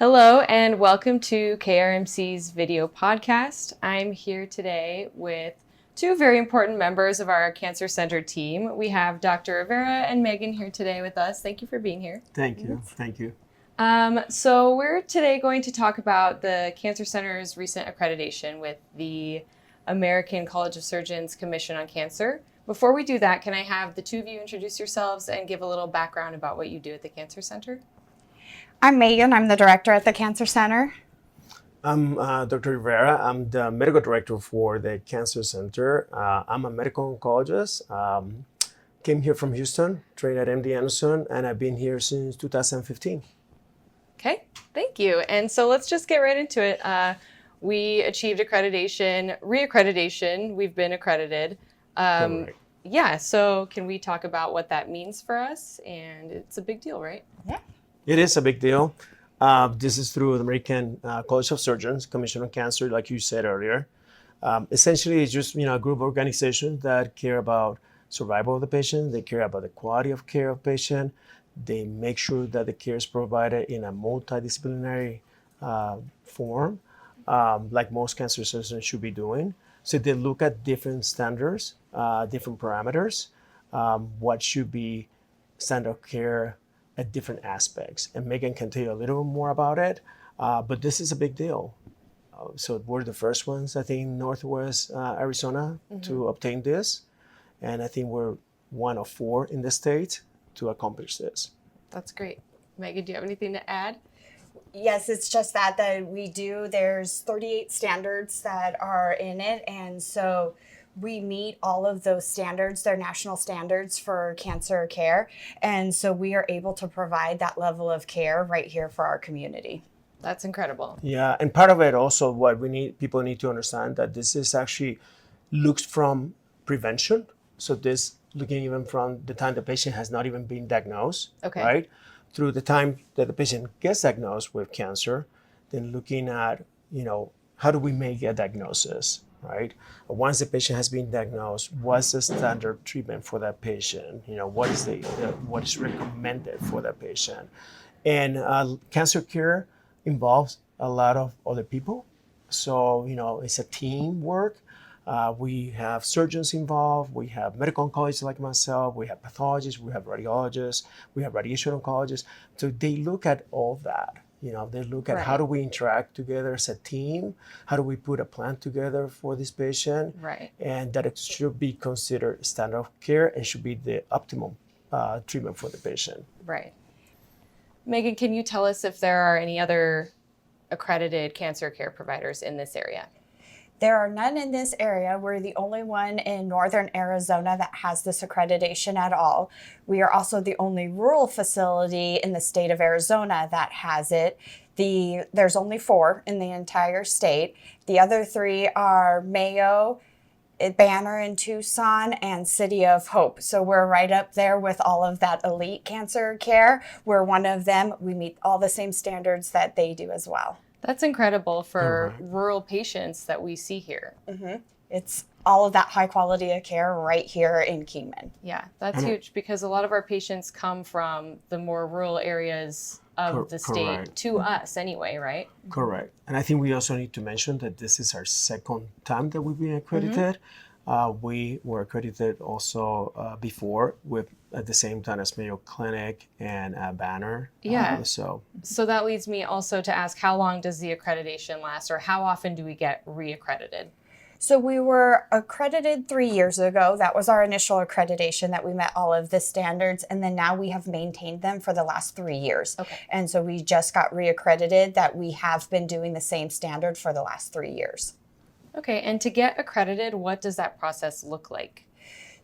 Hello and welcome to KRMC's video podcast. I'm here today with two very important members of our Cancer Center team. We have Dr. Rivera and Meagan here today with us. Thank you for being here. Thank you. Thank you. So we're today going to talk about the Cancer Center's recent accreditation with the American College of Surgeons Commission on Cancer. Before we do that, can I have the two of you introduce yourselves and give a little background about what you do at the Cancer Center? I'm Meagan. I'm the director at the Cancer Center. I'm Dr. Rivera. I'm the medical director for the Cancer Center. I'm a medical oncologist. Came here from Houston, trained at MD Anderson, and I've been here since 2015. Okay, thank you. And so let's just get right into it. We achieved accreditation, reaccreditation. We've been accredited. Yeah, so can we talk about what that means for us? And it's a big deal, right? Yeah. It is a big deal. This is through the American College of Surgeons Commission on Cancer, like you said earlier. Essentially, it's just a group of organizations that care about survival of the patient. They care about the quality of care of patient. They make sure that the care is provided in a multidisciplinary form, like most cancer surgeons should be doing. So they look at different standards, different parameters, what should be standard of care at different aspects. And Meagan can tell you a little more about it, but this is a big deal. So we're the first ones, I think, Northwest Arizona to obtain this. And I think we're one of four in the state to accomplish this. That's great. Meagan, do you have anything to add? Yes, it's just that we do. There's 38 standards that are in it. And so we meet all of those standards. They're national standards for cancer care. And so we are able to provide that level of care right here for our community. That's incredible. Yeah, and part of it also what people need to understand that this is actually looks from prevention. So this looking even from the time the patient has not even been diagnosed, right? Through the time that the patient gets diagnosed with cancer, then looking at, how do we make a diagnosis, right? Once the patient has been diagnosed, what's the standard treatment for that patient? What is recommended for that patient? And cancer care involves a lot of other people. So, it's a teamwork. We have surgeons involved, we have medical oncologists like myself, we have pathologists, we have radiologists, we have radiation oncologists. So they look at all that. They look at how do we interact together as a team? How do we put a plan together for this patient? Right. And that it should be considered standard of care and should be the optimum treatment for the patient. Right. Meagan, can you tell us if there are any other accredited cancer care providers in this area? There are none in this area. We're the only one in northern Arizona that has this accreditation at all. We are also the only rural facility in the state of Arizona that has it. There's only 4 in the entire state. The other 3 are Mayo, Banner in Tucson, and City of Hope. So we're right up there with all of that elite cancer care. We're one of them. We meet all the same standards that they do as well. That's incredible for rural patients that we see here. It's all of that high quality of care right here in Kingman. Yeah, that's huge because a lot of our patients come from the more rural areas of the state to us anyway, right? Correct. And I think we also need to mention that this is our second time that we've been accredited. We were accredited also before at the same time as Mayo Clinic and Banner. Yeah. So that leads me also to ask, how long does the accreditation last, or how often do we get reaccredited? So we were accredited 3 years ago. That was our initial accreditation that we met all of the standards. And then now we have maintained them for the last 3 years. Okay. And so we just got reaccredited that we have been doing the same standard for the last 3 years. Okay, and to get accredited, what does that process look like?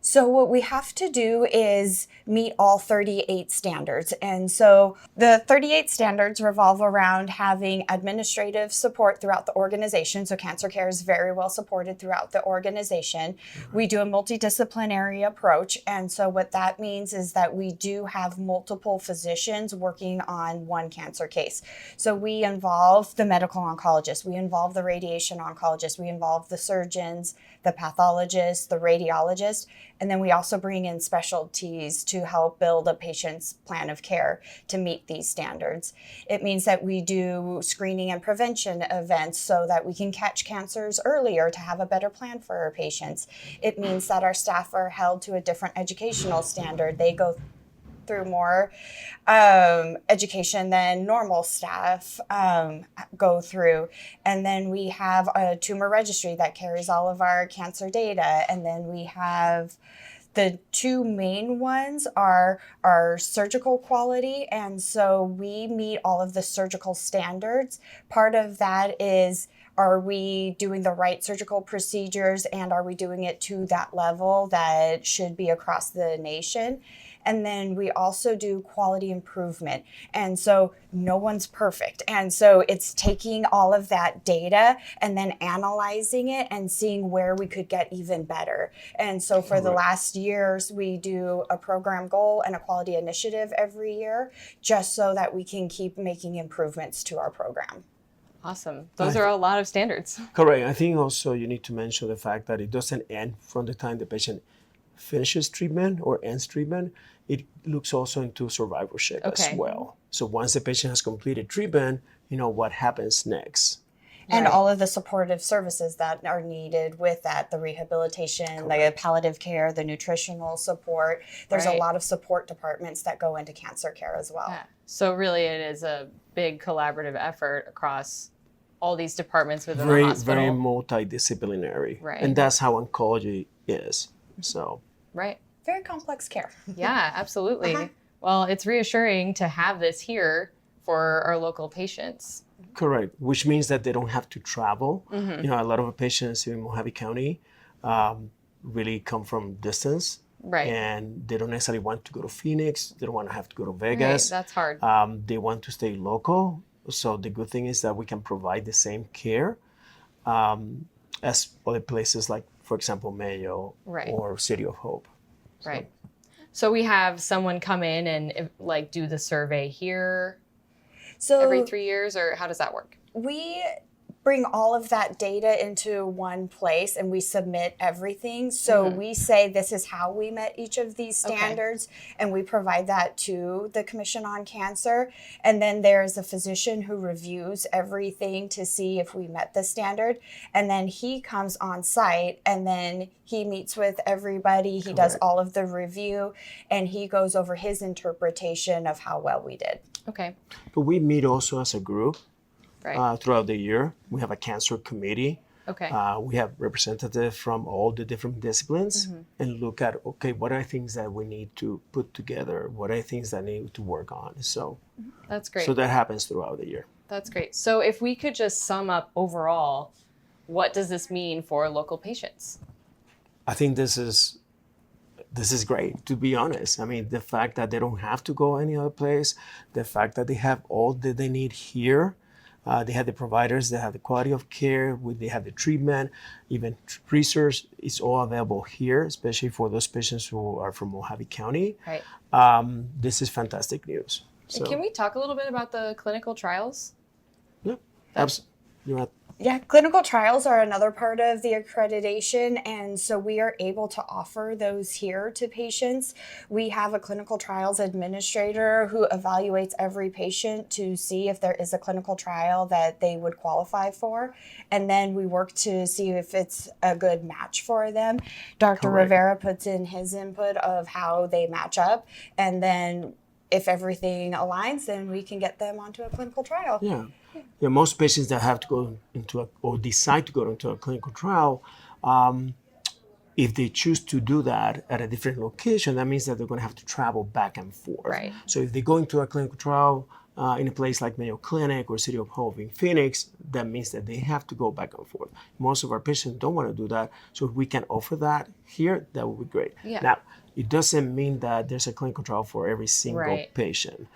So what we have to do is meet all 38 standards. And so the 38 standards revolve around having administrative support throughout the organization. So cancer care is very well supported throughout the organization. We do a multidisciplinary approach. And so what that means is that we do have multiple physicians working on one cancer case. So we involve the medical oncologist, we involve the radiation oncologist, we involve the surgeons, the pathologist, the radiologist, And then we also bring in specialties to help build a patient's plan of care to meet these standards. It means that we do screening and prevention events so that we can catch cancers earlier to have a better plan for our patients. It means that our staff are held to a different educational standard. They go through more education than normal staff go through. And then we have a tumor registry that carries all of our cancer data. And then we have the two main ones are our surgical quality. And so we meet all of the surgical standards. Part of that is, are we doing the right surgical procedures, and are we doing it to that level that should be across the nation? And then we also do quality improvement. And so no one's perfect. And so it's taking all of that data and then analyzing it and seeing where we could get even better. And so for the last years, we do a program goal and a quality initiative every year, just so that we can keep making improvements to our program. Awesome. Those are a lot of standards. Correct. I think also you need to mention the fact that it doesn't end from the time the patient finishes treatment or ends treatment. It looks also into survivorship as well. So once the patient has completed treatment, what happens next. And all of the supportive services that are needed with that, the rehabilitation, the palliative care, the nutritional support. There's a lot of support departments that go into cancer care as well. Yeah. So really it is a big collaborative effort across all these departments within the hospital. Very multidisciplinary. Right. And that's how oncology is. So. Right. Very complex care. Yeah, absolutely. Well, it's reassuring to have this here for our local patients. Correct, which means that they don't have to travel. A lot of our patients in Mojave County really come from distance. Right. And they don't necessarily want to go to Phoenix. They don't want to have to go to Vegas. Right, that's hard. They want to stay local. So the good thing is that we can provide the same care as other places like, for example, Mayo or City of Hope. Right. So we have someone come in and do the survey here every 3 years, or how does that work? We bring all of that data into one place and we submit everything. So we say this is how we met each of these standards, and we provide that to the Commission on Cancer. And then there's a physician who reviews everything to see if we met the standard. And then he comes on site and then he meets with everybody. He does all of the review and he goes over his interpretation of how well we did. Okay. But we meet also as a group. Throughout the year. We have a cancer committee. We have representatives from all the different disciplines and look at, what are things that we need to put together? What are things that need to work on? So that's great. So that happens throughout the year. That's great. So if we could just sum up overall, what does this mean for local patients? I think this is great, to be honest. I mean, the fact that they don't have to go any other place, the fact that they have all that they need here. They have the providers, they have the quality of care, they have the treatment, even research is all available here, especially for those patients who are from Mojave County. Right. This is fantastic news. So, can we talk a little bit about the clinical trials? Yeah, absolutely. Yeah, clinical trials are another part of the accreditation, and so we are able to offer those here to patients. We have a clinical trials administrator who evaluates every patient to see if there is a clinical trial that they would qualify for, and then we work to see if it's a good match for them. Dr. Rivera puts in his input of how they match up, and then if everything aligns, then we can get them onto a clinical trial. Yeah, most patients that have to go into or decide to go into a clinical trial, if they choose to do that at a different location, that means that they're going to have to travel back and forth. Right. So if they go into a clinical trial in a place like Mayo Clinic or City of Hope in Phoenix, that means that they have to go back and forth. Most of our patients don't want to do that. So if we can offer that here, that would be great. Yeah. Now, it doesn't mean that there's a clinical trial for every single patient.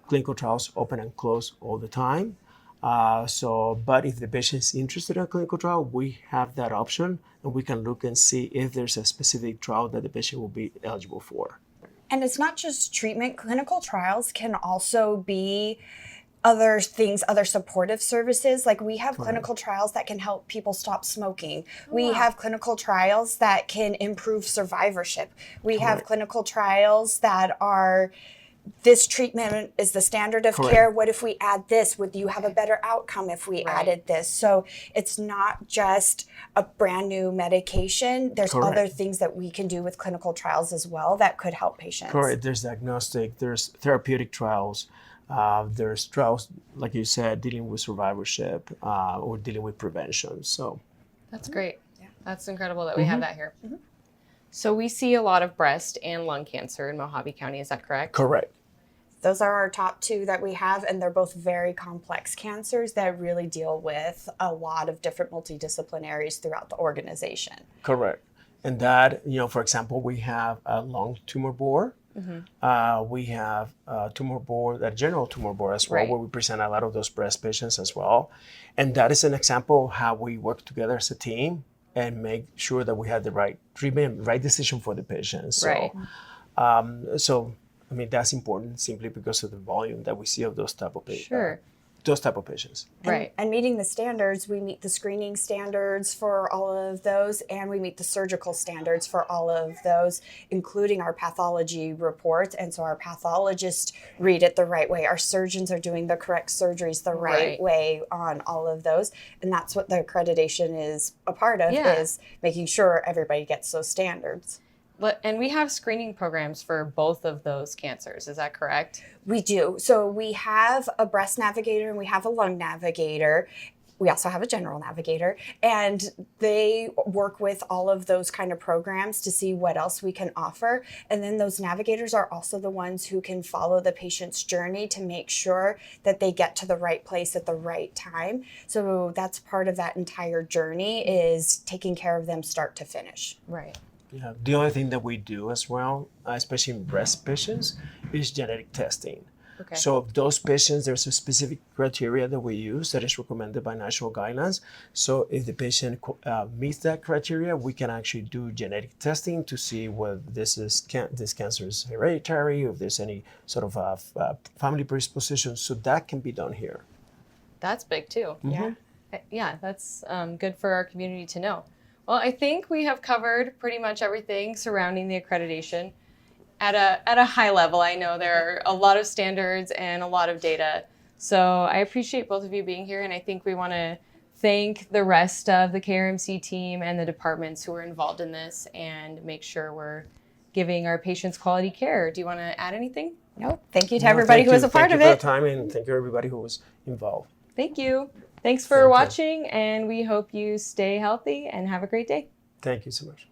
Clinical trials open and close all the time. But if the patient is interested in a clinical trial, we have that option, and we can look and see if there's a specific trial that the patient will be eligible for. And it's not just treatment. Clinical trials can also be other things, other supportive services. Like we have clinical trials that can help people stop smoking. We have clinical trials that can improve survivorship. We have clinical trials that are, this treatment is the standard of care. What if we add this? Would you have a better outcome if we added this? So it's not just a brand new medication. There's other things that we can do with clinical trials as well that could help patients. Correct. There's diagnostic, there's therapeutic trials. There's trials, like you said, dealing with survivorship or dealing with prevention. So that's great. Yeah. That's incredible that we have that here. So we see a lot of breast and lung cancer in Mojave County. Is that correct? Correct. Those are our top two that we have, and they're both very complex cancers that really deal with a lot of different multidisciplinaries throughout the organization. Correct. And that, for example, we have a lung tumor board. We have a tumor board, a general tumor board as well, where we present a lot of those breast patients as well. And that is an example of how we work together as a team and make sure that we have the right treatment, right decision for the patient. So, that's important simply because of the volume that we see of those type of patients. Those type of patients. And meeting the standards, we meet the screening standards for all of those, and we meet the surgical standards for all of those, including our pathology reports. And so our pathologists read it the right way. Our surgeons are doing the correct surgeries the right way on all of those. And that's what the accreditation is a part of, is making sure everybody gets those standards. And we have screening programs for both of those cancers. Is that correct? We do. So we have a breast navigator and we have a lung navigator. We also have a general navigator, and they work with all of those kind of programs to see what else we can offer. And then those navigators are also the ones who can follow the patient's journey to make sure that they get to the right place at the right time. So that's part of that entire journey, is taking care of them start to finish. Right. Yeah. The other thing that we do as well, especially in breast patients, is genetic testing. Okay. So those patients, there's a specific criteria that we use that is recommended by national guidelines. So if the patient meets that criteria, we can actually do genetic testing to see whether this cancer is hereditary, or if there's any sort of family predisposition. So that can be done here. That's big too. Yeah, that's good for our community to know. Well, I think we have covered pretty much everything surrounding the accreditation. At a high level, I know there are a lot of standards and a lot of data. So I appreciate both of you being here, and I think we want to thank the rest of the KRMC team and the departments who are involved in this, and make sure we're giving our patients quality care. Do you want to add anything? No. Thank you to everybody who was a part of it. Thank you for your time, and thank you everybody who was involved. Thank you. Thanks for watching, and we hope you stay healthy and have a great day. Thank you so much.